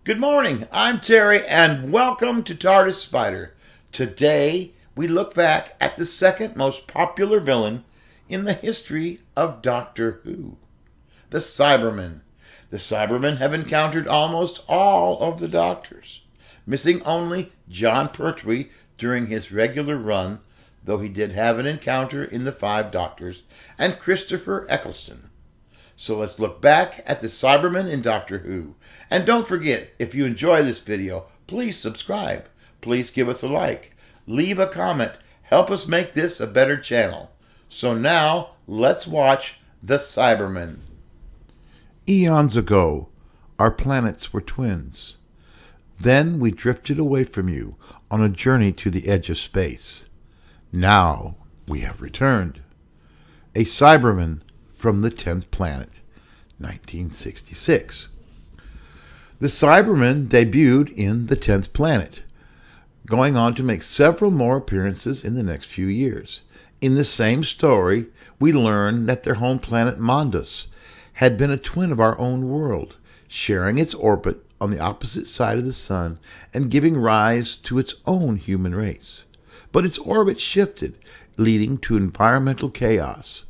Good morning, I'm Terry, and welcome to TARDIS Spider. Today, we look back at the second most popular villain in the history of Doctor Who, the Cybermen. The Cybermen have encountered almost all of the Doctors, missing only John Pertwee during his regular run, though he did have an encounter in the Five Doctors, and Christopher Eccleston. So let's look back at the Cybermen in Doctor Who. And don't forget, if you enjoy this video, please subscribe. Please give us a like. Leave a comment. Help us make this a better channel. So now, let's watch the Cybermen. Eons ago, our planets were twins. Then we drifted away from you on a journey to the edge of space. Now we have returned. A Cyberman from the 10th planet, 1966. The Cybermen debuted in the 10th planet, going on to make several more appearances in the next few years. In the same story, we learn that their home planet Mondas had been a twin of our own world, sharing its orbit on the opposite side of the sun and giving rise to its own human race. But its orbit shifted, leading to environmental chaos.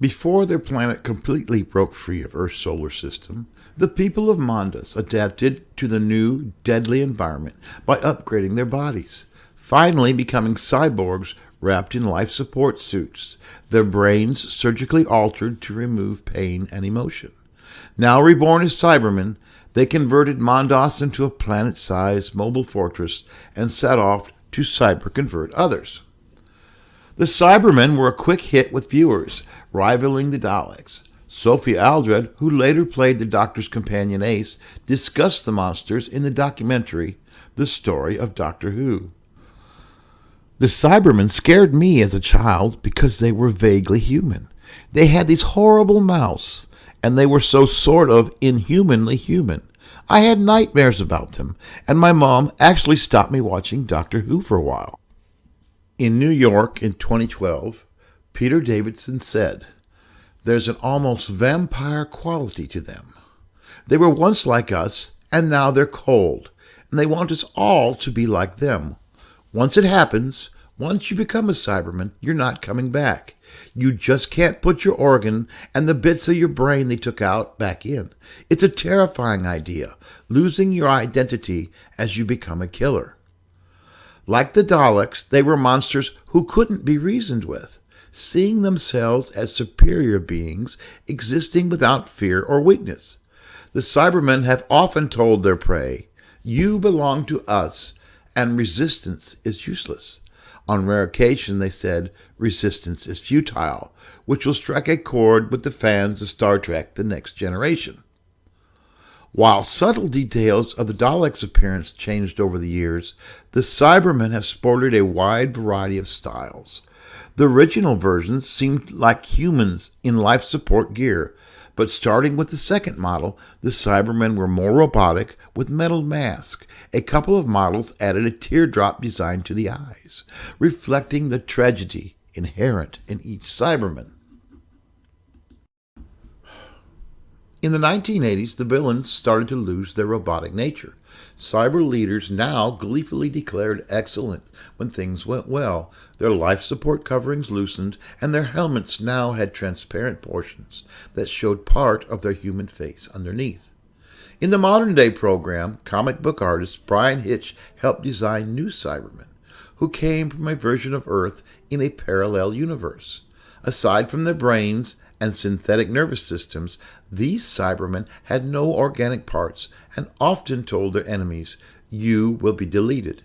Before their planet completely broke free of Earth's solar system, the people of Mondas adapted to the new, deadly environment by upgrading their bodies, finally becoming cyborgs wrapped in life support suits, their brains surgically altered to remove pain and emotion. Now reborn as Cybermen, they converted Mondas into a planet-sized mobile fortress and set off to cyber-convert others. The Cybermen were a quick hit with viewers, rivaling the Daleks. Sophie Aldred, who later played the Doctor's companion Ace, discussed the monsters in the documentary The Story of Doctor Who. The Cybermen scared me as a child because they were vaguely human. They had these horrible mouths, and they were so sort of inhumanly human. I had nightmares about them, and my mom actually stopped me watching Doctor Who for a while. In New York in 2012, Peter Davidson said, "There's an almost vampire quality to them. They were once like us, and now they're cold, and they want us all to be like them. Once it happens, once you become a Cyberman, you're not coming back. You just can't put your organ and the bits of your brain they took out back in. It's a terrifying idea, losing your identity as you become a killer." Like the Daleks, they were monsters who couldn't be reasoned with, seeing themselves as superior beings existing without fear or weakness. The Cybermen have often told their prey, "You belong to us, and resistance is useless." On rare occasion, they said, "Resistance is futile," which will strike a chord with the fans of Star Trek The Next Generation. While subtle details of the Daleks' appearance changed over the years, the Cybermen have sported a wide variety of styles. The original versions seemed like humans in life support gear, but starting with the second model, the Cybermen were more robotic with metal masks. A couple of models added a teardrop design to the eyes, reflecting the tragedy inherent in each Cyberman. In the 1980s, the villains started to lose their robotic nature. Cyber leaders now gleefully declared excellent when things went well. Their life support coverings loosened, and their helmets now had transparent portions that showed part of their human face underneath. In the modern-day program, comic book artist Brian Hitch helped design new Cybermen, who came from a version of Earth in a parallel universe. Aside from their brains and synthetic nervous systems, these Cybermen had no organic parts and often told their enemies, "You will be deleted."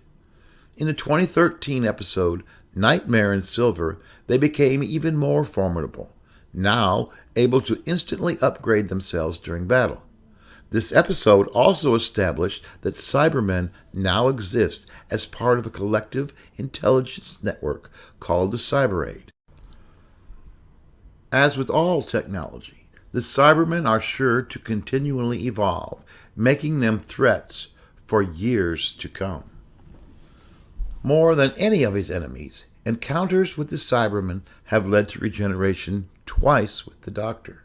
In the 2013 episode, Nightmare in Silver, they became even more formidable, now able to instantly upgrade themselves during battle. This episode also established that Cybermen now exist as part of a collective intelligence network called the Cyber Aid. As with all technology, the Cybermen are sure to continually evolve, making them threats for years to come. More than any of his enemies, encounters with the Cybermen have led to regeneration twice with the Doctor.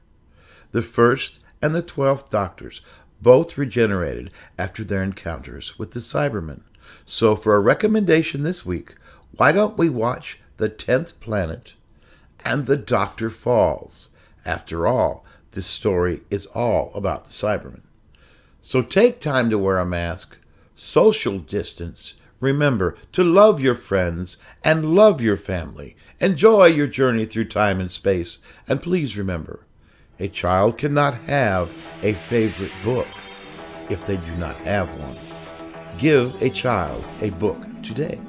The first and the 12th Doctors both regenerated after their encounters with the Cybermen. So for a recommendation this week, why don't we watch The 10th Planet and The Doctor Falls? After all, this story is all about the Cybermen. So take time to wear a mask, social distance, remember to love your friends and love your family. Enjoy your journey through time and space, and please remember, a child cannot have a favorite book if they do not have one. Give a child a book today.